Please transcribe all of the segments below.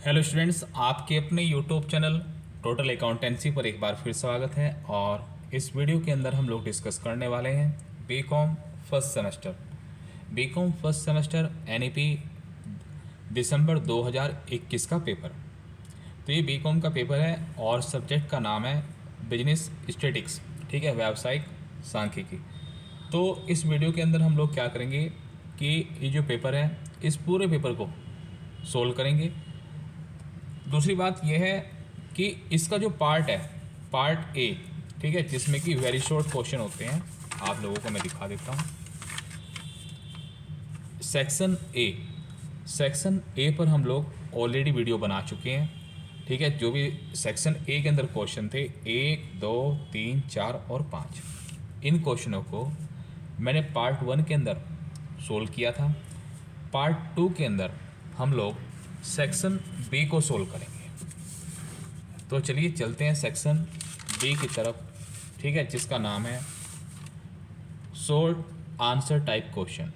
Hello students, आपके अपने YouTube channel total accountancy पर एक बार फिर स्वागत है। और इस वीडियो के अंदर हम लोग डिस्कस करने वाले हैं बीकॉम फर्स्ट सेमेस्टर एनईपी दिसंबर 2021 का पेपर। तो ये बीकॉम का पेपर है और सब्जेक्ट का नाम है बिजनेस स्टेटिक्स, ठीक है, व्यावसायिक सांख्यिकी। तो इस वीडियो के अंदर हम लोग क्या करेंगे कि ये जो पेपर है इस पूरे पेपर को सोल्व करेंगे। दूसरी बात यह है कि इसका जो पार्ट है, पार्ट ए, ठीक है, जिसमें कि वेरी शॉर्ट क्वेश्चन होते हैं, आप लोगों को मैं दिखा देता हूँ। सेक्शन ए पर हम लोग ऑलरेडी वीडियो बना चुके हैं, ठीक है। जो भी सेक्शन ए के अंदर क्वेश्चन थे 1, 2, 3, 4 और 5, इन क्वेश्चनों को मैंने पार्ट 1 के अंदर सोल्व किया था। पार्ट 2 के अंदर हम लोग सेक्शन बी को सोल्व करेंगे। तो चलिए चलते हैं सेक्शन बी की तरफ, ठीक है, जिसका नाम है शॉर्ट आंसर टाइप क्वेश्चन।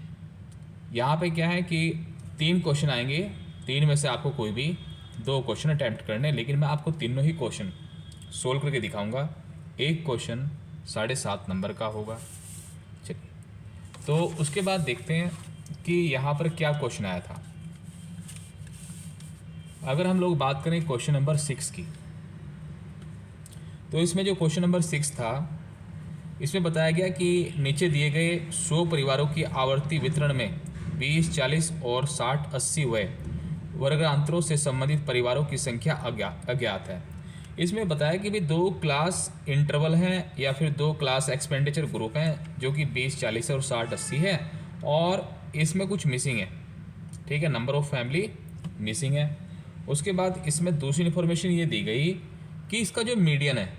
यहाँ पे क्या है कि 3 क्वेश्चन आएंगे, 3 में से आपको कोई भी 2 क्वेश्चन अटैम्प्ट करने, लेकिन मैं आपको तीनों ही क्वेश्चन सोल्व करके दिखाऊंगा। एक क्वेश्चन 7.5 नंबर का होगा। चलिए, तो उसके बाद देखते हैं कि यहाँ पर क्या क्वेश्चन आया था। अगर हम लोग बात करें क्वेश्चन नंबर 6 की, तो इसमें जो क्वेश्चन नंबर 6 था, इसमें बताया गया कि नीचे दिए गए 100 परिवारों की आवर्ती वितरण में 20, 40 और 60, 80 वर्गांतरों से संबंधित परिवारों की संख्या अज्ञात है। इसमें बताया कि भी 2 क्लास इंटरवल हैं या फिर 2 क्लास एक्सपेंडिचर ग्रुप हैं जो कि 20, 40 और 60, 80 है, और इसमें कुछ मिसिंग है, ठीक है, नंबर ऑफ फैमिली मिसिंग है। उसके बाद इसमें दूसरी इन्फॉर्मेशन ये दी गई कि इसका जो मीडियन है,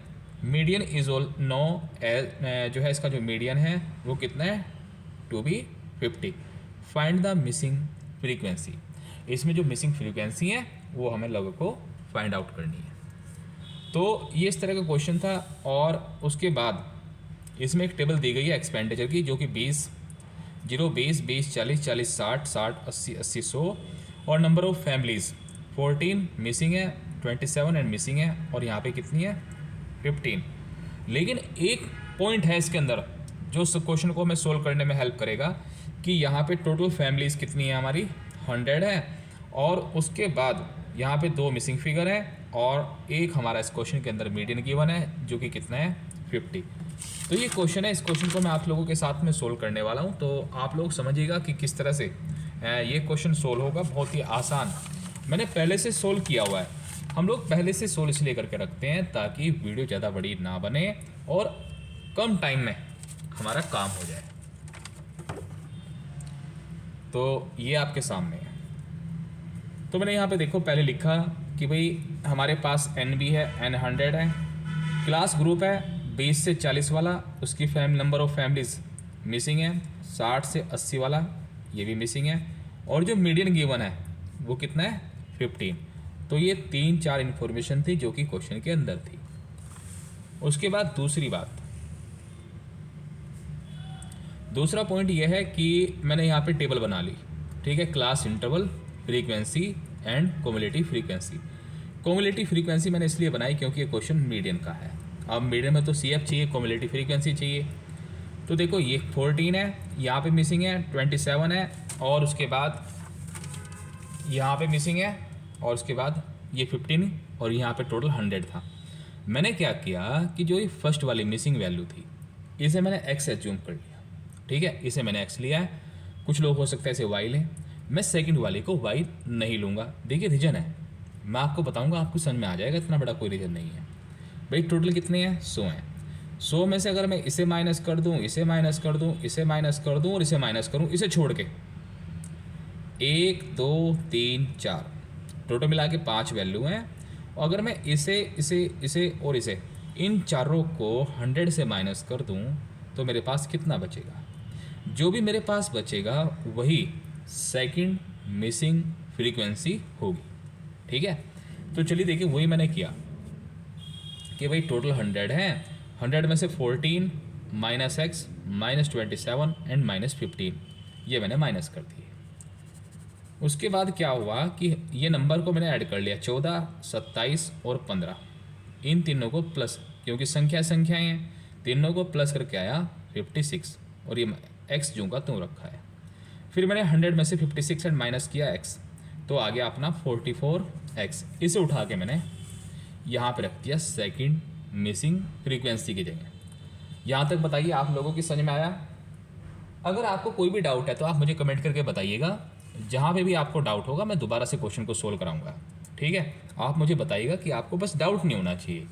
मीडियन इज ऑल नो जो है, इसका जो मीडियन है वो कितना है, to be 50। Find the missing frequency. इसमें जो मिसिंग फ्रीक्वेंसी है वो हमें लोगों को फाइंड आउट करनी है। तो ये इस तरह का क्वेश्चन था। और उसके बाद इसमें एक टेबल दी गई है एक्सपेंडिचर की, जो कि 20, 20, 20, 40, 40, 60, 60, 80, 80, 100, और नंबर ऑफ फैमिलीज़ 14 मिसिंग है, 27 एंड मिसिंग है, और यहाँ पे कितनी है, 15। लेकिन एक पॉइंट है इसके अंदर जो इस क्वेश्चन को हमें सोल्व करने में हेल्प करेगा कि यहाँ पे टोटल फैमिलीज़ कितनी है, हमारी 100 है, और उसके बाद यहाँ पे 2 मिसिंग फिगर है, और एक हमारा इस क्वेश्चन के अंदर मीडियन गिवन है जो कि कितना है, 50। तो ये क्वेश्चन है, इस क्वेश्चन को मैं आप लोगों के साथ में सोल्व करने वाला हूँ। तो आप लोग समझिएगा कि किस तरह से ये क्वेश्चन सोल्व होगा। बहुत ही आसान, मैंने पहले से सोल्व किया हुआ है। हम लोग पहले से सोल्व इसलिए करके रखते हैं ताकि वीडियो ज़्यादा बड़ी ना बने और कम टाइम में हमारा काम हो जाए। तो ये आपके सामने है। तो मैंने यहाँ पे देखो पहले लिखा कि भाई हमारे पास एन बी है, एन 100 है, क्लास ग्रुप है 20 से 40 वाला, उसकी नंबर ऑफ फैमिलीज़ मिसिंग है, 60 से 80 वाला ये भी मिसिंग है, और जो मीडियन गिवन है वो कितना है, 15। तो ये 3-4 इन्फॉर्मेशन थी जो कि क्वेश्चन के अंदर थी। उसके बाद दूसरा पॉइंट यह है कि मैंने यहाँ पे टेबल बना ली, ठीक है, class interval frequency and cumulative frequency. Cumulative frequency मैंने इसलिए बनाई क्योंकि ये क्वेश्चन मीडियन का है। अब मीडियन में तो CF चाहिए, कम्युलेटिव फ्रीक्वेंसी चाहिए। तो देखो ये 14 है, यहाँ पे मिसिंग है 27 है, और उसके बाद यहाँ पे मिसिंग है, और उसके बाद ये 15, और यहाँ पे टोटल 100 था। मैंने क्या किया कि जो ये फर्स्ट वाली मिसिंग वैल्यू थी इसे मैंने x एज्यूम कर लिया, ठीक है, इसे मैंने x लिया है। कुछ लोग हो सकता है इसे y लें, मैं सेकंड वाले को y नहीं लूँगा। देखिए रीजन है, मैं आपको बताऊँगा, आपको समझ में आ जाएगा, इतना बड़ा कोई रीजन नहीं है। भाई टोटल कितने हैं, 100 हैं। 100 में से अगर मैं इसे माइनस कर दूँ, इसे माइनस कर दूँ, इसे माइनस कर दूँ और इसे माइनस करूँ, इसे छोड़ के 1, 2, 3, 4 टोटल मिला के 5 वैल्यू हैं। और अगर मैं इसे इसे इसे और इसे इन चारों को 100 से माइनस कर दूं तो मेरे पास कितना बचेगा, जो भी मेरे पास बचेगा वही सेकंड मिसिंग फ्रीक्वेंसी होगी, ठीक है। तो चलिए देखिए, वही मैंने किया कि भाई टोटल 100 है, 100 में से 14 minus x minus 27 and minus 15 ये मैंने माइनस कर दिए। उसके बाद क्या हुआ कि ये नंबर को मैंने ऐड कर लिया, 14, 27 और 15, इन तीनों को प्लस, क्योंकि संख्याएं हैं, तीनों को प्लस करके आया 56, और ये एक्स जूँ का त्यों रखा है। फिर मैंने 100 में से 56 एंड माइनस किया एक्स, तो आ गया अपना 44x। इसे उठा के मैंने यहाँ पे रख दिया सेकंड मिसिंग फ्रीक्वेंसी की जगह। यहाँ तक बताइए आप लोगों की समझ में आया? अगर आपको कोई भी डाउट है तो आप मुझे कमेंट करके बताइएगा, जहाँ पे भी आपको डाउट होगा मैं दोबारा से क्वेश्चन को सोल्व कराऊंगा। ठीक है, आप मुझे बताइएगा कि आपको बस डाउट नहीं होना चाहिए।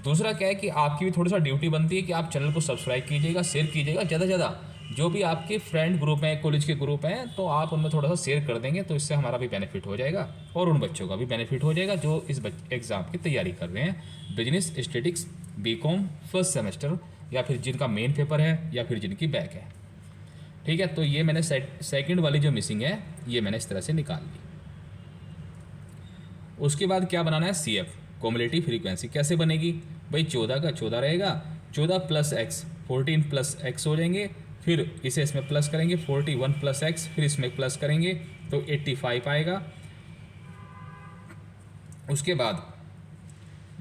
दूसरा क्या है कि आपकी भी थोड़ा सा ड्यूटी बनती है कि आप चैनल को सब्सक्राइब कीजिएगा, शेयर कीजिएगा ज़्यादा से ज़्यादा। जो भी आपके फ्रेंड ग्रुप हैं, कॉलेज के ग्रुप हैं, तो आप उनमें थोड़ा सा शेयर कर देंगे, तो इससे हमारा भी बेनिफिट हो जाएगा और उन बच्चों का भी बेनिफिट हो जाएगा जो इस एग्ज़ाम की तैयारी कर रहे हैं, business statistics BCom first semester, या फिर जिनका मेन पेपर है या फिर जिनकी बैक है। ठीक है, तो ये मैंने सेकंड वाली जो मिसिंग है ये मैंने इस तरह से निकाल ली। उसके बाद क्या बनाना है, CF कॉम्युलेटिव फ्रीक्वेंसी। कैसे बनेगी भाई, 14 का 14 रहेगा, 14 प्लस एक्स 14 प्लस एक्स हो जाएंगे, फिर इसे इसमें प्लस करेंगे 41 प्लस एक्स, फिर इसमें प्लस करेंगे तो 85 आएगा। उसके बाद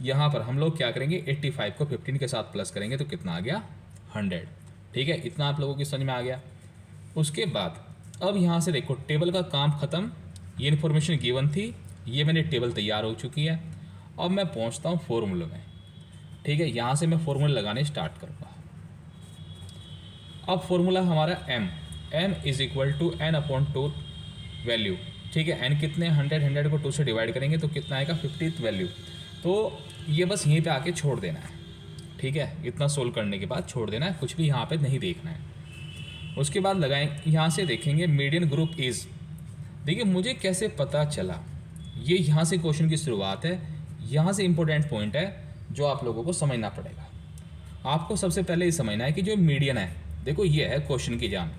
यहाँ पर हम लोग क्या करेंगे, 85 को 15 के साथ प्लस करेंगे तो कितना आ गया, 100। ठीक है, इतना आप लोगों की समझ में आ गया। उसके बाद अब यहाँ से देखो टेबल का काम ख़त्म, ये इन्फॉर्मेशन गिवन थी, ये मैंने टेबल तैयार हो चुकी है। अब मैं पहुँचता हूँ फॉर्मूले में। ठीक है, यहाँ से मैं फॉर्मूला लगाने स्टार्ट करूँगा। अब फॉर्मूला हमारा m is equal to n/2 value. ठीक है, n कितने, 100 को 2 से डिवाइड करेंगे तो कितना आएगा, 50th वैल्यू। तो ये बस यहीं पे आके छोड़ देना है। ठीक है, इतना सोल्व करने के बाद छोड़ देना है, कुछ भी यहाँ पे नहीं देखना है। उसके बाद लगाएं, यहाँ से देखेंगे मीडियन ग्रुप इज़। देखिए मुझे कैसे पता चला, ये यहाँ से क्वेश्चन की शुरुआत है, यहाँ से इम्पोर्टेंट पॉइंट है जो आप लोगों को समझना पड़ेगा। आपको सबसे पहले ये समझना है कि जो मीडियन है, देखो ये है क्वेश्चन की जान,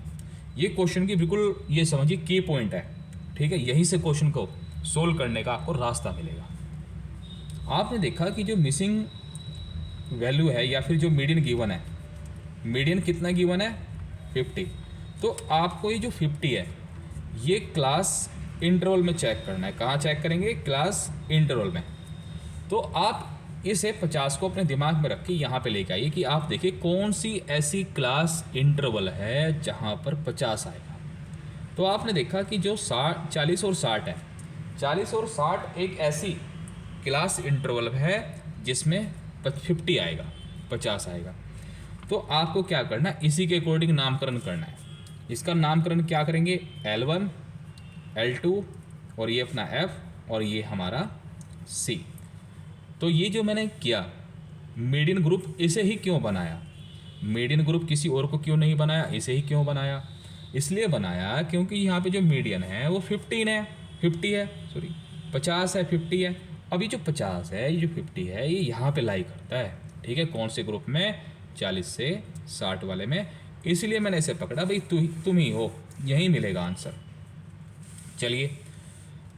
ये क्वेश्चन की बिल्कुल ये समझिए की पॉइंट है। ठीक है, यहीं से क्वेश्चन को सोल्व करने का आपको रास्ता मिलेगा। आपने देखा कि जो मिसिंग वैल्यू है या फिर जो मीडियन गिवन है, मीडियन कितना गिवन है, 50। तो आपको ये जो 50 है ये क्लास इंटरवल में चेक करना है। कहाँ चेक करेंगे, क्लास इंटरवल में। तो आप इसे 50 को अपने दिमाग में रख के यहाँ पे लेके आइए कि आप देखिए कौन सी ऐसी क्लास इंटरवल है जहाँ पर 50 आएगा। तो आपने देखा कि जो 40 और 60 है, 40 और 60 एक ऐसी क्लास इंटरवल है जिसमें 50 आएगा, 50 आएगा। तो आपको क्या करना है, इसी के अकॉर्डिंग नामकरण करना है। इसका नामकरण क्या करेंगे, L1, L2 और ये अपना F और ये हमारा C। तो ये जो मैंने किया मीडियन ग्रुप, इसे ही क्यों बनाया, मीडियन ग्रुप किसी और को क्यों नहीं बनाया, इसे ही क्यों बनाया, इसलिए बनाया क्योंकि यहाँ पे जो मीडियन है वो 50 है, 50 है, 50 है। अभी जो 50 है, ये जो 50 है, ये यहाँ पे लाई करता है। ठीक है, कौन से ग्रुप में, 40 से 60 वाले में, इसलिए मैंने इसे पकड़ा, भाई तुम ही हो, यही मिलेगा आंसर। चलिए,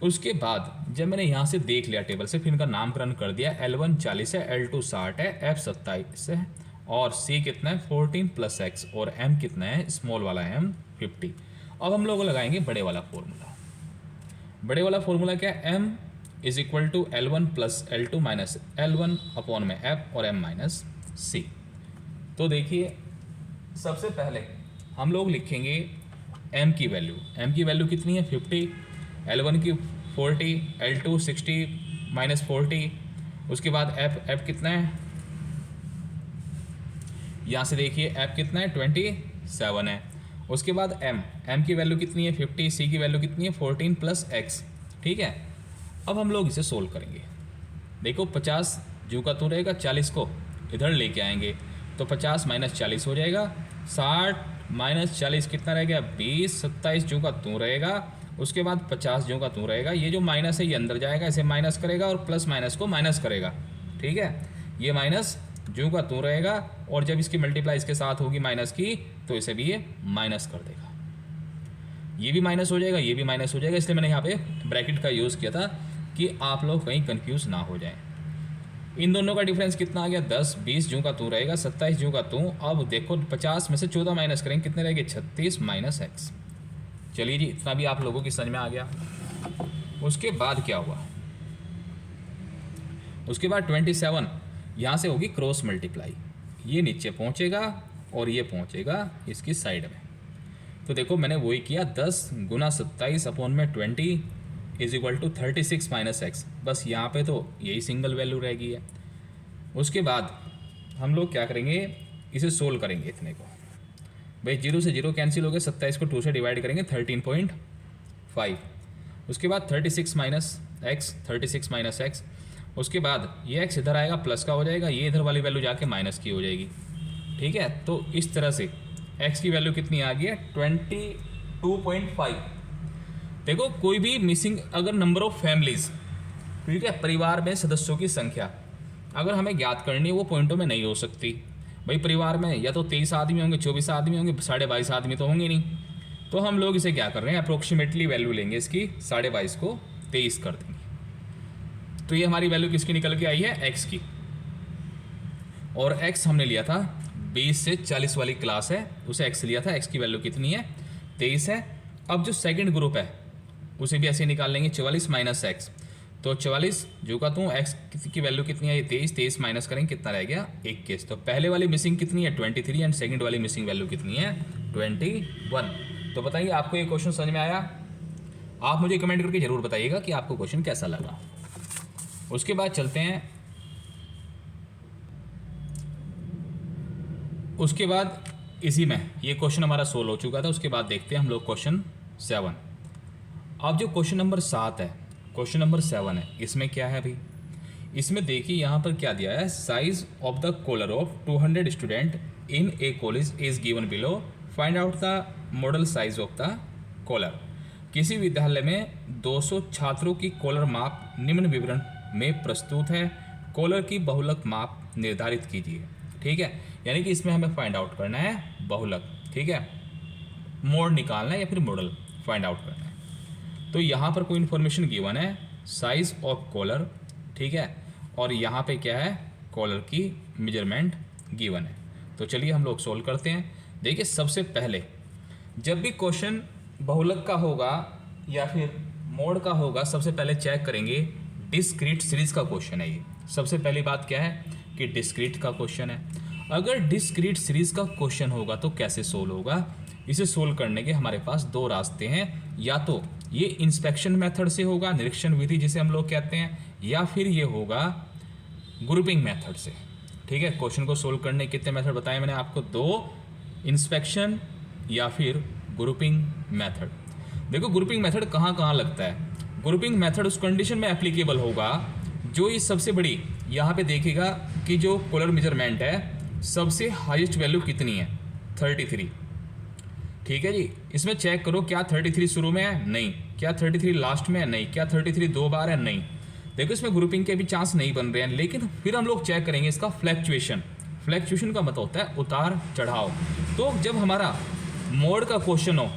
उसके बाद जब मैंने यहाँ से देख लिया टेबल से, फिर इनका नामकरण कर दिया, L1 40 है, L2 60 है, F 27 है और C कितना है, 14 प्लस एक्स, और M कितना है, स्मॉल वाला M 50। अब हम लोग लगाएंगे बड़े वाला फॉर्मूला। बड़े वाला फॉर्मूला क्या है, M is equal to L1 plus L2 minus L1 upon में F और M माइनस C। तो देखिए सबसे पहले हम लोग लिखेंगे M की वैल्यू। M की वैल्यू कितनी है, 50, L1 की 40, L2 60 माइनस 40। उसके बाद F कितना है, यहाँ से देखिए F कितना है, 27 है। उसके बाद M की वैल्यू कितनी है, 50, C की वैल्यू कितनी है, 14 प्लस एक्स। ठीक है, अब हम लोग इसे सोल्व करेंगे। देखो 50 जू का तू रहेगा, 40 को इधर लेके आएंगे तो 50 माइनस 40 हो जाएगा, 60 माइनस 40 कितना रह गया, 20, 27 जू का तू रहेगा। उसके बाद 50 जू का तू रहेगा, ये जो माइनस है ये अंदर जाएगा, इसे माइनस करेगा और प्लस माइनस को माइनस करेगा। ठीक है, ये माइनस जू का तू रहेगा और जब इसकी मल्टीप्लाई इसके साथ होगी माइनस की तो इसे भी ये माइनस कर देगा, ये भी माइनस हो जाएगा, ये भी माइनस हो जाएगा। इसलिए मैंने यहाँ पे ब्रैकेट का यूज़ किया था कि आप लोग कहीं कंफ्यूज ना हो जाएं। इन दोनों का डिफरेंस कितना आ गया, 10, 20 जू का तू रहेगा, 27 जू का तू। अब देखो 50 में से 14 माइनस करेंगे, कितने रहेंगे, 36 माइनस एक्स। चलिए जी, इतना भी आप लोगों की समझ में आ गया। उसके बाद क्या हुआ, उसके बाद 27 यहाँ से होगी क्रॉस मल्टीप्लाई, ये नीचे पहुँचेगा और ये पहुँचेगा इसकी साइड में। तो देखो मैंने वही किया, 10 गुना 27 अपॉन में 20 is equal to 36 minus x. बस यहाँ पे तो यही सिंगल वैल्यू रह गई है। उसके बाद हम लोग क्या करेंगे, इसे सोल्व करेंगे इतने को। भाई 0 से 0 कैंसिल हो गए, 27 को 2 से डिवाइड करेंगे 13.5। उसके बाद 36 माइनस एक्स। उसके बाद ये एक्स इधर आएगा प्लस का हो जाएगा, ये इधर वाली वैल्यू जाके माइनस की हो जाएगी। ठीक है, तो इस तरह से एक्स की वैल्यू कितनी आ गई है 22.5। देखो कोई भी मिसिंग अगर नंबर ऑफ फैमिलीज, ठीक है, परिवार में सदस्यों की संख्या अगर हमें ज्ञात करनी है वो पॉइंटों में नहीं हो सकती। भाई परिवार में या तो 23 आदमी होंगे, 24 आदमी होंगे, 22.5 आदमी तो होंगे नहीं। तो हम लोग इसे क्या कर रहे हैं, अप्रोक्सीमेटली वैल्यू लेंगे इसकी, 22.5 को 23 कर देंगे। तो ये हमारी वैल्यू किसकी निकल के आई है, एक्स की। और एक्स हमने लिया था 20 से 40 वाली क्लास है, उसे एक्स लिया था, एक्स की वैल्यू कितनी है 23 है। अब जो सेकंड ग्रुप है उसे भी ऐसे निकाल लेंगे, 44 माइनस एक्स। तो 44 जो का तू एक्स की वैल्यू कितनी है, ये 23 माइनस करेंगे कितना रह गया 21। तो पहले वाली मिसिंग कितनी है 23 एंड सेकंड वाली मिसिंग वैल्यू कितनी है 21। तो बताइए आपको ये क्वेश्चन समझ में आया? आप मुझे कमेंट करके ज़रूर बताइएगा कि आपको क्वेश्चन कैसा लगा। उसके बाद चलते हैं, उसके बाद इसी में ये क्वेश्चन हमारा सोल्व हो चुका था। उसके बाद देखते हैं हम लोग क्वेश्चन 7। अब जो क्वेश्चन नंबर 7 है, क्वेश्चन नंबर 7 है, इसमें क्या है भाई, इसमें देखिए यहाँ पर क्या दिया है, size of the collar of 200 student in a college is given below, find out the modal size of the collar. किसी विद्यालय में 200 छात्रों की कॉलर माप निम्न विवरण में प्रस्तुत है, कॉलर की बहुलक माप निर्धारित कीजिए। ठीक है, यानी कि इसमें हमें फाइंड आउट करना है बहुलक, ठीक है, मोड निकालना है या फिर मॉडल फाइंड आउट करना है। तो यहाँ पर कोई इन्फॉर्मेशन गिवन है, साइज ऑफ कॉलर, ठीक है, और यहाँ पे क्या है, कॉलर की मेजरमेंट गिवन है। तो चलिए हम लोग सोल्व करते हैं। देखिए सबसे पहले जब भी क्वेश्चन बहुलक का होगा या फिर मोड का होगा, सबसे पहले चेक करेंगे डिस्क्रीट सीरीज का क्वेश्चन है ये। सबसे पहली बात क्या है कि डिस्क्रीट का क्वेश्चन है। अगर डिस्क्रीट सीरीज का क्वेश्चन होगा तो कैसे सोल्व होगा, इसे सोल्व करने के हमारे पास दो रास्ते हैं, या तो ये इंस्पेक्शन मेथड से होगा, निरीक्षण विधि जिसे हम लोग कहते हैं, या फिर ये होगा ग्रुपिंग मेथड से। ठीक है, क्वेश्चन को सोल्व करने के कितने मेथड बताए मैंने आपको, दो, इंस्पेक्शन या फिर ग्रुपिंग मेथड। देखो ग्रुपिंग मेथड कहाँ कहाँ लगता है, ग्रुपिंग मेथड उस कंडीशन में एप्लीकेबल होगा जो इस सबसे बड़ी यहाँ पे देखेगा कि जो कॉलर मेजरमेंट है सबसे हाईएस्ट वैल्यू कितनी है 33। ठीक है जी, इसमें चेक करो क्या 33 शुरू में है, नहीं, क्या 33 लास्ट में है, नहीं, क्या 33 दो बार है, नहीं। देखो इसमें ग्रुपिंग के भी चांस नहीं बन रहे हैं, लेकिन फिर हम लोग चेक करेंगे इसका फ्लैक्चुएशन। फ्लैक्चुएशन का मतलब होता है उतार चढ़ाव। तो जब हमारा मोड का क्वेश्चन हो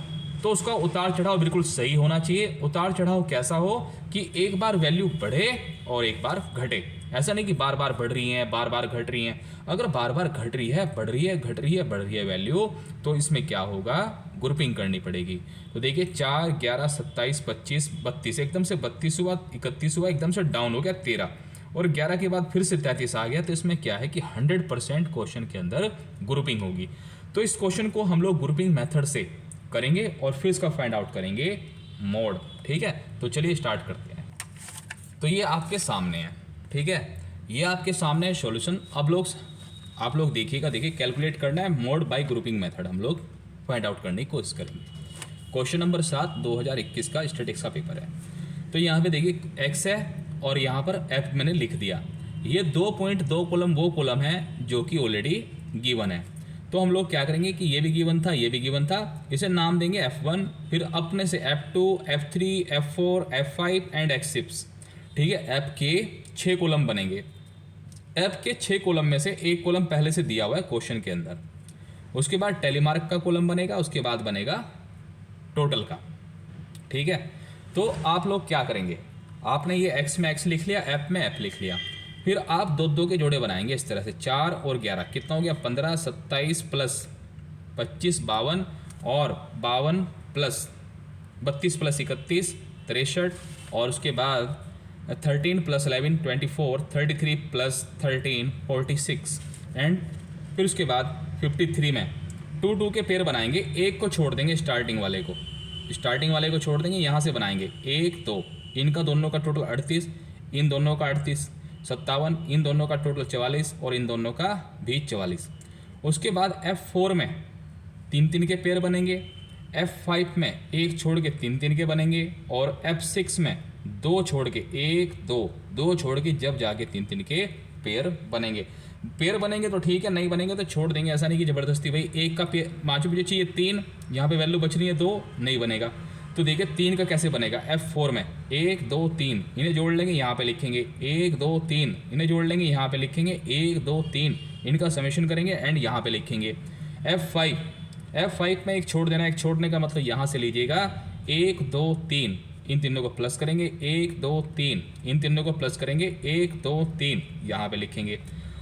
तो उसका उतार चढ़ाव बिल्कुल सही होना चाहिए। उतार चढ़ाव कैसा हो कि एक बार वैल्यू बढ़े और एक बार घटे, ऐसा नहीं कि बार बार बढ़ रही हैं बार बार घट रही हैं। अगर बार बार घट रही है, बढ़ रही है, घट रही है, बढ़ रही है वैल्यू, तो इसमें क्या होगा, ग्रुपिंग करनी पड़ेगी। तो देखिए 4, 11, 27, 25, 32, एकदम से 32 हुआ, 31 हुआ, एकदम से डाउन हो गया 13, और 11 के बाद फिर से 33 आ गया। तो इसमें क्या है कि 100% क्वेश्चन के अंदर ग्रुपिंग होगी। तो इस क्वेश्चन को हम लोग ग्रुपिंग मेथड से करेंगे और फिर इसका फाइंड आउट करेंगे मोड। ठीक है, तो चलिए स्टार्ट करते हैं। तो ये आपके सामने है, ठीक है, ये आपके सामने है सॉल्यूशन। अब आप लोग देखिएगा, देखिए कैलकुलेट करना है मोड बाय ग्रुपिंग मेथड, हम लोग फाइंड आउट करने की कोशिश करेंगे। क्वेश्चन नंबर 7 2021 का स्टैटिस्टिक्स का पेपर है। तो यहाँ पे देखिए एक्स है और यहाँ पर एफ मैंने लिख दिया। ये 2.2 कॉलम वो कॉलम है जो कि ऑलरेडी गिवन है। तो हम लोग क्या करेंगे कि ये भी गिवन था, ये भी गिवन था, इसे नाम देंगे F1, फिर अपने से F2, F3, F4, F5 and X6। ठीक है, F के 6 कॉलम बनेंगे। F के 6 कॉलम में से एक कॉलम पहले से दिया हुआ है क्वेश्चन के अंदर, उसके बाद टेलीमार्क का कॉलम बनेगा, उसके बाद बनेगा टोटल का। ठीक है, तो आप लोग क्या करेंगे, आपने ये X में X लिख लिया, F में F लिख लिया, फिर आप दो दो के जोड़े बनाएंगे इस तरह से, 4 और 11 कितना हो गया 15, 27 प्लस 25 52, और 52 प्लस 32 + 31 63, और उसके बाद 13 + 11 24, 33 + 13 46, एंड फिर उसके बाद 53 में 2 2 के पेयर बनाएंगे, एक को छोड़ देंगे, स्टार्टिंग वाले को छोड़ देंगे, यहाँ से बनाएंगे 1 2, इनका दोनों का टोटल 38, इन दोनों का 38 57, इन दोनों का टोटल 44 और इन दोनों का भी 44। उसके बाद F4 में 3 3 के पेयर बनेंगे, F5 में 1 छोड़ के 3 3 के बनेंगे, और F6 में 2 छोड़ के 1 2 2 छोड़ के जब जाके 3 3 के पेयर बनेंगे तो ठीक है, नहीं बनेंगे तो छोड़ देंगे। ऐसा नहीं कि ज़बरदस्ती भाई एक का पेयर पाँचों मुझे चाहिए 3, यहाँ पे वैल्यू बच रही है 2, नहीं बनेगा। तो देखिए 3 का कैसे बनेगा, F4 में 1 2 3 इन्हें जोड़ लेंगे, यहाँ पे लिखेंगे 1 2 3 इन्हें जोड़ लेंगे, यहाँ पे लिखेंगे 1 2 3 इनका समेशन करेंगे एंड यहाँ पे लिखेंगे। F5 में एक छोड़ देना, एक छोड़ने का मतलब यहाँ से लीजिएगा 1 2 3 इन तीनों को प्लस करेंगे, 1 2 3 इन तीनों को प्लस करेंगे, 1 2 3 यहाँ पे लिखेंगे।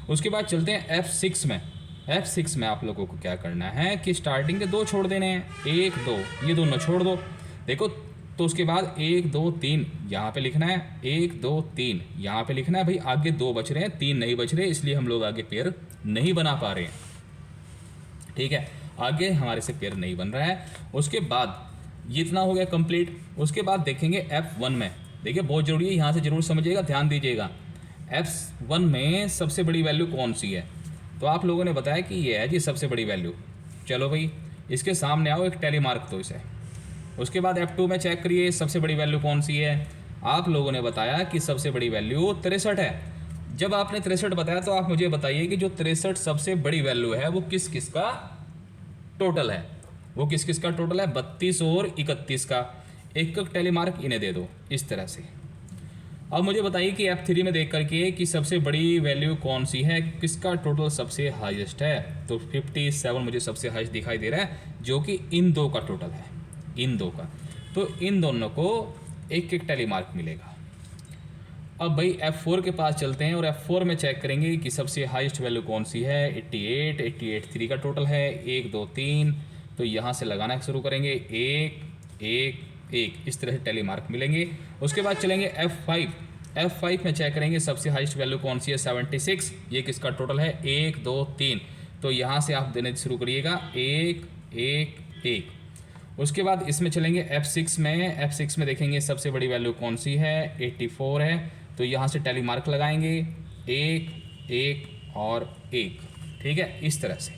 उसके बाद चलते हैं F6 में आप लोगों को क्या करना है कि स्टार्टिंग के 2 छोड़ देने हैं, 1 2 ये दोनों छोड़ दो, देखो तो उसके बाद 1 2 3 यहाँ पे लिखना है, 1 2 3 यहाँ पे लिखना है। भाई आगे 2 बच रहे हैं, 3 नहीं बच रहे, इसलिए हम लोग आगे पेयर नहीं बना पा रहे हैं, ठीक है, आगे हमारे से पेयर नहीं बन रहा है। उसके बाद ये इतना हो गया कंप्लीट। उसके बाद देखेंगे F1 में, देखिए बहुत जरूरी है, यहाँ से जरूर समझिएगा, ध्यान दीजिएगा। F1 में सबसे बड़ी वैल्यू कौन सी है, तो आप लोगों ने बताया कि ये है जी सबसे बड़ी वैल्यू। चलो भाई इसके सामने आओ, एक टैली मार्क दो इसे। उसके बाद F2 में चेक करिए सबसे बड़ी वैल्यू कौन सी है। आप लोगों ने बताया कि सबसे बड़ी वैल्यू 63 है। जब आपने 63 बताया तो आप मुझे बताइए कि जो 63 सबसे बड़ी वैल्यू है वो किस किस का टोटल है, वो किस किस का टोटल है, 32 और 31 का। एक एक टैली मार्क इन्हें दे दो इस तरह से। अब मुझे बताइए कि F3 में देख करके कि सबसे बड़ी वैल्यू कौन सी है, किसका टोटल सबसे हाईएस्ट है, तो 57 मुझे सबसे हाईएस्ट दिखाई दे रहा है, जो कि इन दो का टोटल है, इन दो का। तो इन दोनों को एक एक टैली मार्क मिलेगा। अब भाई F4 के पास चलते हैं और F4 में चेक करेंगे कि सबसे हाईएस्ट वैल्यू कौन सी है। 88 3 का टोटल है, 1 2 3, तो यहाँ से लगाना शुरू करेंगे, 1 1 1 इस तरह से टैली मार्क मिलेंगे। उसके बाद चलेंगे F5 में चेक करेंगे सबसे हाईएस्ट वैल्यू कौन सी है, 76, ये किसका टोटल है, 1 2 3, तो यहाँ से आप देने शुरू करिएगा 1 1 1। उसके बाद इसमें चलेंगे F6 में देखेंगे सबसे बड़ी वैल्यू कौन सी है, 84 है, तो यहाँ से टैली मार्क लगाएंगे 1 1 और 1, ठीक है, इस तरह से।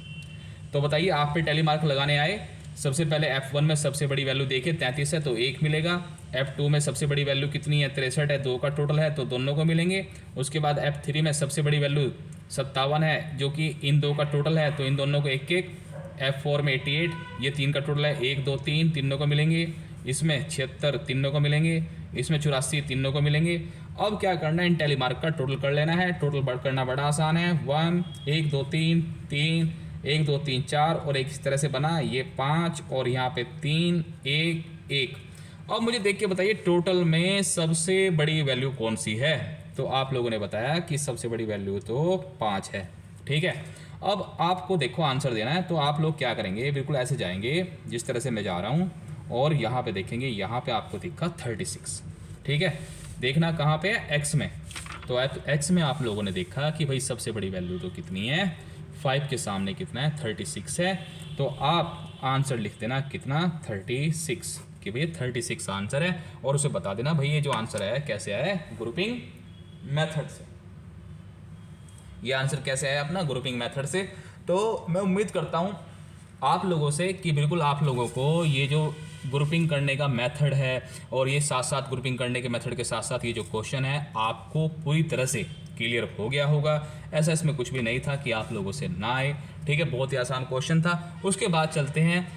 तो बताइए आप पे टैली मार्क लगाने आए, सबसे पहले F1 में सबसे बड़ी वैल्यू देखे 33 है तो 1 मिलेगा। F2 में सबसे बड़ी वैल्यू कितनी है, 63 है, 2 का टोटल है तो दोनों को मिलेंगे। उसके बाद F3 में सबसे बड़ी वैल्यू 57 है, जो कि इन दो का टोटल है तो इन दोनों को एक एक। F4 में 88, ये 3 का टोटल है, 1 2 3 तीनों को मिलेंगे। इसमें 76 तीनों को मिलेंगे, इसमें 84 तीनों को मिलेंगे। अब क्या करना है, इन टैली मार्क का टोटल कर लेना है। टोटल करना बड़ा आसान है, 1 2 3 3 1 2 3 4 और एक इस तरह से बना, ये 5 और यहाँ पे 3 1 1। अब मुझे देख के बताइए टोटल में सबसे बड़ी वैल्यू कौन सी है, तो आप लोगों ने बताया कि सबसे बड़ी वैल्यू तो 5 है, ठीक है। अब आपको देखो आंसर देना है, तो आप लोग क्या करेंगे, बिल्कुल ऐसे जाएंगे जिस तरह से मैं जा रहा हूँ और यहाँ पे देखेंगे, यहाँ पे आपको दिखा 36, ठीक है। देखना कहाँ पे है, एक्स में, तो एक्स में आप लोगों ने देखा कि भाई सबसे बड़ी वैल्यू तो कितनी है, 5 के सामने कितना है, 36 है, तो आप आंसर लिख देना कितना, 36, कि भाई 36 आंसर है। और उसे बता देना भाई ये जो आंसर है कैसे आया है, ग्रुपिंग मेथड से। ये आंसर कैसे आया अपना, ग्रुपिंग मेथड से। तो मैं उम्मीद करता हूँ आप लोगों से कि बिल्कुल आप लोगों को ये जो ग्रुपिंग करने का मेथड है और ये साथ साथ ग्रुपिंग करने के मेथड के साथ साथ ये जो क्वेश्चन है आपको पूरी तरह से क्लियर हो गया होगा। ऐसा इसमें कुछ भी नहीं था कि आप लोगों से ना आए, ठीक है, बहुत ही आसान क्वेश्चन था। उसके बाद चलते हैं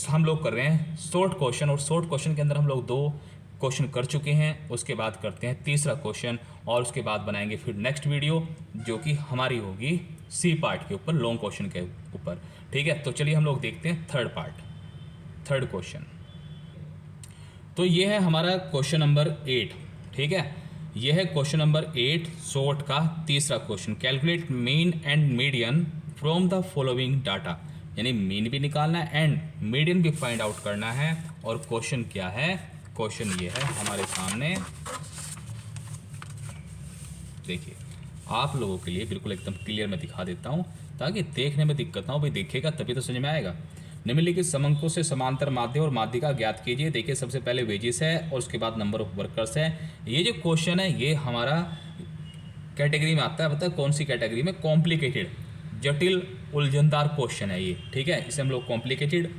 हम लोग कर रहे हैं शॉर्ट क्वेश्चन, और शॉर्ट क्वेश्चन के अंदर हम लोग 2 क्वेश्चन कर चुके हैं। उसके बाद करते हैं तीसरा क्वेश्चन और उसके बाद बनाएंगे फिर नेक्स्ट वीडियो जो कि हमारी होगी सी पार्ट के ऊपर, लॉन्ग क्वेश्चन के ऊपर, ठीक है। तो चलिए हम लोग देखते हैं थर्ड क्वेश्चन। तो ये है हमारा क्वेश्चन नंबर 8, ठीक है, यह है क्वेश्चन नंबर 8 शॉर्ट का तीसरा question. Calculate mean and median from the following data. यानी मीन भी निकालना है एंड मीडियन भी फाइंड आउट करना है। और क्वेश्चन क्या है, क्वेश्चन ये है हमारे सामने, देखिए आप लोगों के लिए बिल्कुल एकदम क्लियर मैं दिखा देता हूँ ताकि देखने में दिक्कत ना हो, भाई देखिएगा तभी तो समझ में आएगा। निम्नलिखित समंकों से समांतर माध्य और माध्यिका ज्ञात कीजिए। देखिए सबसे पहले वेजेस है और उसके बाद नंबर ऑफ वर्कर्स है। ये जो क्वेश्चन है ये हमारा कैटेगरी में आता है, पता है कौन सी कैटेगरी में, कॉम्प्लिकेटेड, जटिल उलझनदार क्वेश्चन है ये, ठीक है। इसे हम लोग कॉम्प्लिकेटेड,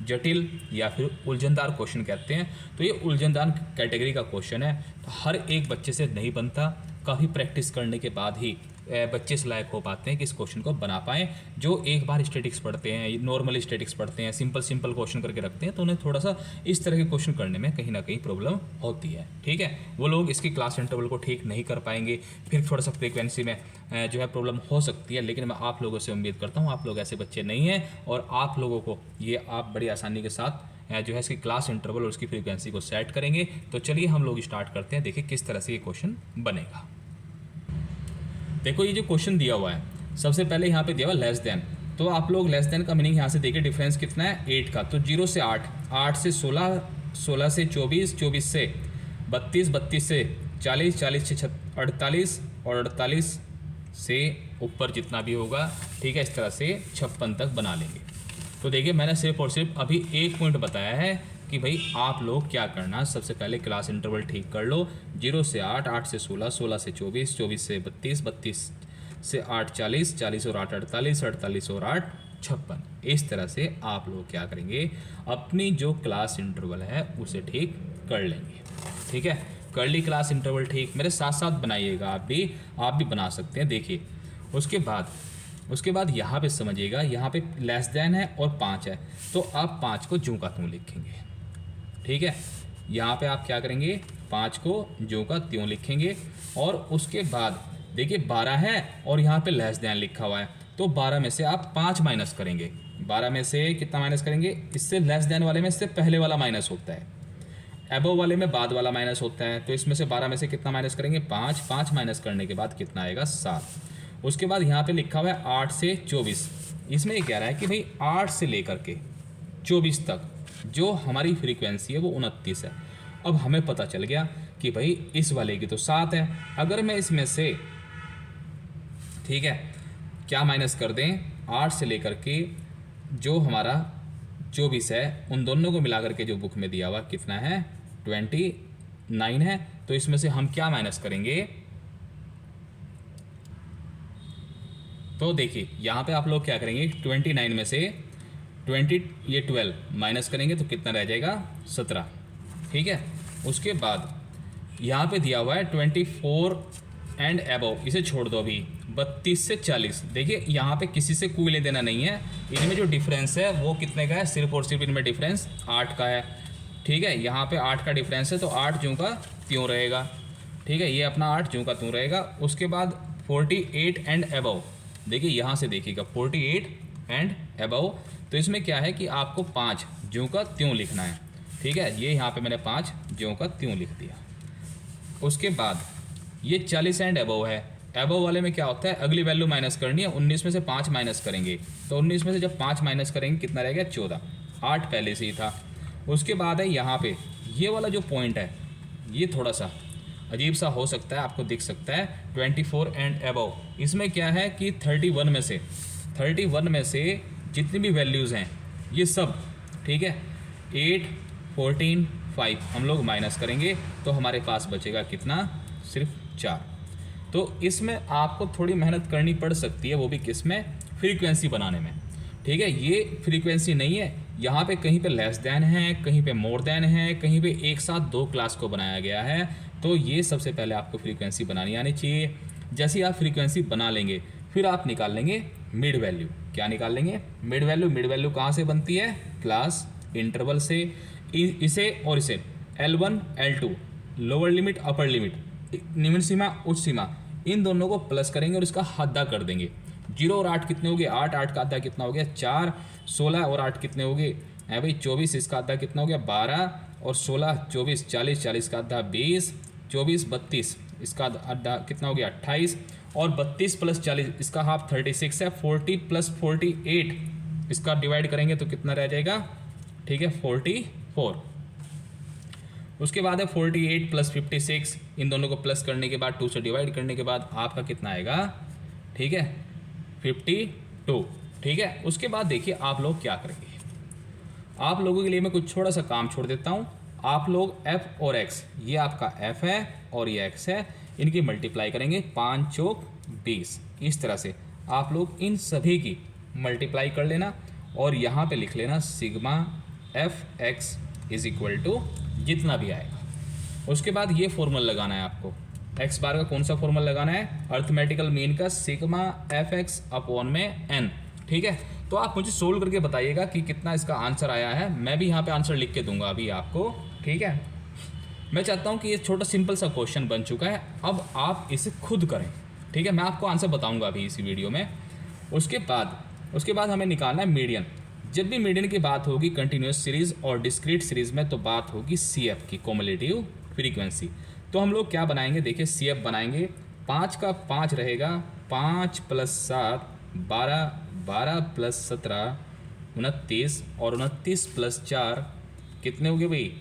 जटिल या फिर उलझनदार क्वेश्चन कहते हैं। तो ये उलझनदार कैटेगरी का क्वेश्चन है, तो हर एक बच्चे से नहीं बनता, काफ़ी प्रैक्टिस करने के बाद ही बच्चे इस लायक हो पाते हैं कि इस क्वेश्चन को बना पाएँ। जो एक बार स्टैटिक्स पढ़ते हैं, नॉर्मल स्टैटिक्स पढ़ते हैं, सिंपल क्वेश्चन करके रखते हैं, तो उन्हें थोड़ा सा इस तरह के क्वेश्चन करने में कहीं ना कहीं प्रॉब्लम होती है, ठीक है। वो लोग इसकी क्लास इंटरवल को ठीक नहीं कर पाएंगे, फिर थोड़ा सा फ्रीक्वेंसी में जो है प्रॉब्लम हो सकती है। लेकिन मैं आप लोगों से उम्मीद करता हूँ आप लोग ऐसे बच्चे नहीं हैं और आप लोगों को ये आप बड़ी आसानी के साथ जो है इसकी क्लास इंटरवल और उसकी फ्रीक्वेंसी को सेट करेंगे। तो चलिए हम लोग स्टार्ट करते हैं, देखिए किस तरह से ये क्वेश्चन बनेगा। देखो ये जो क्वेश्चन दिया हुआ है, सबसे पहले यहाँ पे दिया हुआ लेस देन, तो आप लोग लेस देन का मीनिंग यहाँ से देखिए डिफरेंस कितना है 8 का, तो 0 से 8, 8 से 16, 16 से 24, 24 से 32, 32 से 40, 40 से 48 और 48 से ऊपर जितना भी होगा, ठीक है, इस तरह से 56 तक बना लेंगे। तो देखिए मैंने सिर्फ और सिर्फ अभी एक पॉइंट बताया है कि भाई आप लोग क्या करना, सबसे पहले क्लास इंटरवल ठीक कर लो, 0 से 8, 8 से 16, 16 से 24, 24 से 32, 32 से 8 40, 40 और 8 48, 48 और 8 56। इस तरह से आप लोग क्या करेंगे, अपनी जो क्लास इंटरवल है उसे ठीक कर लेंगे, ठीक है। कर ली क्लास इंटरवल ठीक, मेरे साथ साथ बनाइएगा, आप भी बना सकते हैं। देखिए उसके बाद यहाँ पे समझिएगा, यहाँ पे लेस देन है और 5 है, तो आप 5 को ज्यों का त्यों लिखेंगे, ठीक है। यहाँ पे आप क्या करेंगे, 5 को ज्यों का त्यों लिखेंगे। और उसके बाद देखिए 12 है और यहाँ पे लेस देन लिखा हुआ है, तो 12 में से आप 5 माइनस करेंगे। 12 में से कितना माइनस करेंगे, इससे लेस देन वाले में इससे पहले वाला माइनस होता है, एबव वाले में बाद वाला माइनस होता है। तो इसमें से 12 में से कितना माइनस करेंगे, 5, 5 माइनस करने के बाद कितना आएगा, 7। उसके बाद यहाँ पे लिखा हुआ है 8 से 24, इसमें ये कह रहा है कि भाई 8 से लेकर के 24 तक जो हमारी फ्रीक्वेंसी है वो 29 है। अब हमें पता चल गया कि भाई इस वाले की तो 7 है, अगर मैं इसमें से, ठीक है, क्या माइनस कर दें, 8 से लेकर के जो हमारा 24 है, उन दोनों को मिला करके जो बुक में दिया हुआ कितना है, 29 है। तो इसमें से हम क्या माइनस करेंगे, तो देखिए यहाँ पे आप लोग क्या करेंगे, 29 में से 12 माइनस करेंगे तो कितना रह जाएगा, 17, ठीक है। उसके बाद यहाँ पे दिया हुआ है 24 एंड एबव, इसे छोड़ दो अभी, 32 से 40। देखिए यहाँ पे किसी से कोई ले देना नहीं है, इनमें जो डिफरेंस है वो कितने का है, सिर्फ और सिर्फ इनमें डिफरेंस 8 का है, ठीक है। यहाँ पे 8 का डिफरेंस है, तो 8 ज्यों का त्यों रहेगा, ठीक है, ये अपना 8 ज्यों का त्यों रहेगा। उसके बाद 48 एंड एबव, देखिए यहाँ से देखिएगा 48 एंड एबव, तो इसमें क्या है कि आपको 5 ज्यों का त्यों लिखना है, ठीक है। ये यहाँ पे मैंने 5 ज्यों का त्यों लिख दिया। उसके बाद ये 40 एंड एबव है, एबव वाले में क्या होता है, अगली वैल्यू माइनस करनी है, 19 में से 5 माइनस करेंगे, तो 19 में से जब 5 माइनस करेंगे कितना रहेगा, 14, 8 पहले से ही था। उसके बाद है यहाँ पे ये वाला जो पॉइंट है, ये थोड़ा सा अजीब सा हो सकता है, आपको दिख सकता है, 24 एंड एबव, इसमें क्या है कि 31 में से जितनी भी वैल्यूज़ हैं ये सब, ठीक है, 8, 14, 5 हम लोग माइनस करेंगे, तो हमारे पास बचेगा कितना, सिर्फ 4। तो इसमें आपको थोड़ी मेहनत करनी पड़ सकती है, वो भी किस में, फ्रीक्वेंसी बनाने में, ठीक है। ये फ्रीक्वेंसी नहीं है, यहाँ पे कहीं पे लेस देन है, कहीं पे मोर देन है, कहीं पे एक साथ 2 क्लास को बनाया गया है। तो ये सबसे पहले आपको फ्रीक्वेंसी बनानी आनी चाहिए। जैसे ही आप फ्रीक्वेंसी बना लेंगे फिर आप निकाल लेंगे मिड वैल्यू। क्या निकाल लेंगे, मिड वैल्यू। मिड वैल्यू कहाँ से बनती है, क्लास इंटरवल से। इसे और इसे L1 L2, lower limit upper limit, निम्न सीमा उच्च सीमा, इन दोनों को प्लस करेंगे और इसका आधा कर देंगे। 0 और 8 कितने हो गए, 8, 8 का आधा कितना हो गया, 4, 16 और 8 कितने हो गए, है भाई 24, इसका आधा कितना हो गया, 12 और 16, 24, 40, 40 का आधा 20, 24, 32, इसका आधा कितना हो गया 28, और 32 प्लस 40 इसका हाफ 36 है, 40 प्लस 48 इसका डिवाइड करेंगे तो कितना रह जाएगा, ठीक है 44। उसके बाद है 48 प्लस 56, इन दोनों को प्लस करने के बाद 2 से डिवाइड करने के बाद आपका कितना आएगा, ठीक है 52, ठीक है। उसके बाद देखिए आप लोग क्या करेंगे, आप लोगों के लिए मैं कुछ थोड़ा सा काम छोड़ देता हूँ। आप लोग f और x, ये आपका f है और ये x है, इनकी मल्टीप्लाई करेंगे, 5 चौक 20, इस तरह से आप लोग इन सभी की मल्टीप्लाई कर लेना और यहाँ पे लिख लेना sigma fx is equal to जितना भी आएगा। उसके बाद ये फॉर्मूला लगाना है आपको, x बार का कौन सा फॉर्मूला लगाना है, अर्थमेटिकल मीन का सिग्मा fx अपॉन में n, ठीक है। तो आप मुझे सोल्व करके बताइएगा कि कितना इसका आंसर आया है, मैं भी यहाँ पे आंसर लिख के दूंगा अभी आपको, ठीक है। मैं चाहता हूँ कि ये छोटा सिंपल सा क्वेश्चन बन चुका है, अब आप इसे खुद करें, ठीक है। मैं आपको आंसर बताऊंगा अभी इसी वीडियो में। उसके बाद हमें निकालना है मीडियन। जब भी मीडियन की बात होगी कंटिन्यूस सीरीज़ और डिस्क्रीट सीरीज़ में, तो बात होगी CF की, कॉम्युलेटिव फ्रीक्वेंसी। तो हम लोग क्या बनाएंगे, देखिए CF बनाएंगे, 5 का 5 रहेगा, 5 प्लस 7 12, 12 प्लस 17 29, और 29 प्लस 4 कितने हो गए भाई,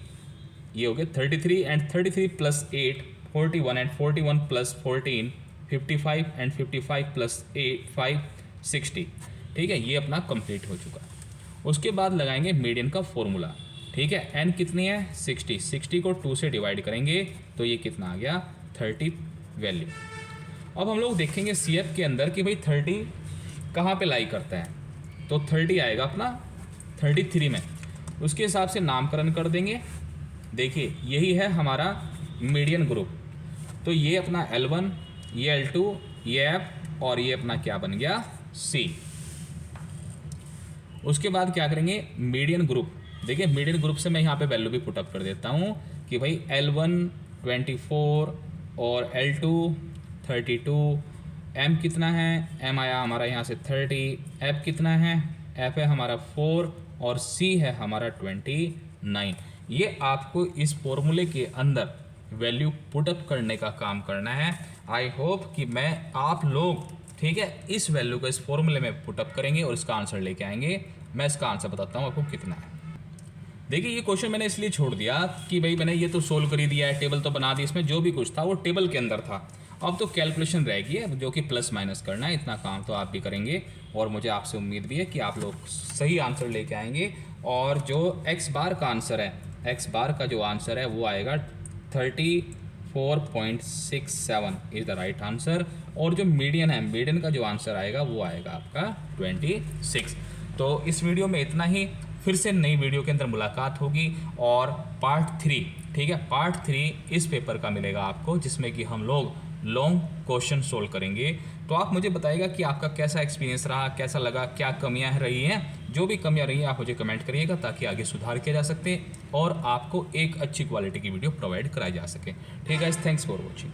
ये हो गए 33, and 33 plus 8 41, and 41 plus 14 55, and 55 plus 5 60, ठीक है। ये अपना कंप्लीट हो चुका है। उसके बाद लगाएंगे मीडियन का फॉर्मूला, ठीक है। n कितनी है 60, 60 को 2 से डिवाइड करेंगे तो ये कितना आ गया 30 वैल्यू। अब हम लोग देखेंगे CF के अंदर कि भाई 30 कहाँ पे लाई करता है, तो 30 आएगा अपना 33 में, उसके हिसाब से नामकरण कर देंगे। देखिए यही है हमारा मीडियन ग्रुप, तो ये अपना L1, ये L2, ये F, और ये अपना क्या बन गया C। उसके बाद क्या करेंगे मीडियन ग्रुप, देखिए मीडियन ग्रुप से मैं यहाँ पे वैल्यू भी पुटअप कर देता हूँ कि भाई L1 24 और L2 32, M कितना है, M आया हमारा यहाँ से 30, F कितना है, F है हमारा 4, और C है हमारा 29। ये आपको इस फॉर्मूले के अंदर वैल्यू पुटअप करने का काम करना है। आई होप कि मैं आप लोग, ठीक है, इस वैल्यू को इस फॉर्मूले में पुटअप करेंगे और इसका आंसर लेके आएंगे। मैं इसका आंसर बताता हूँ आपको कितना है। देखिए ये क्वेश्चन मैंने इसलिए छोड़ दिया कि भाई मैंने ये तो सोल्व कर ही दिया है, टेबल तो बना दी, इसमें जो भी कुछ था वो टेबल के अंदर था, अब तो कैलकुलेशन रहेगी है जो कि प्लस माइनस करना है। इतना काम तो आप भी करेंगे और मुझे आपसे उम्मीद भी है कि आप लोग सही आंसर लेके आएंगे। और जो x बार का आंसर है, x बार का जो आंसर है वो आएगा 34.67 इज़ द राइट आंसर, और जो मीडियन है, मीडियन का जो आंसर आएगा वो आएगा आपका 26। तो इस वीडियो में इतना ही, फिर से नई वीडियो के अंदर मुलाकात होगी, और पार्ट 3, ठीक है, पार्ट 3 इस पेपर का मिलेगा आपको, जिसमें कि हम लोग लॉन्ग क्वेश्चन सोल्व करेंगे। तो आप मुझे बताइएगा कि आपका कैसा एक्सपीरियंस रहा, कैसा लगा, क्या कमियां रही हैं। जो भी कमियां रही हैं आप मुझे कमेंट करिएगा ताकि आगे सुधार किया जा सके और आपको एक अच्छी क्वालिटी की वीडियो प्रोवाइड कराई जा सके। ठीक है, थैंक्स फॉर वॉचिंग।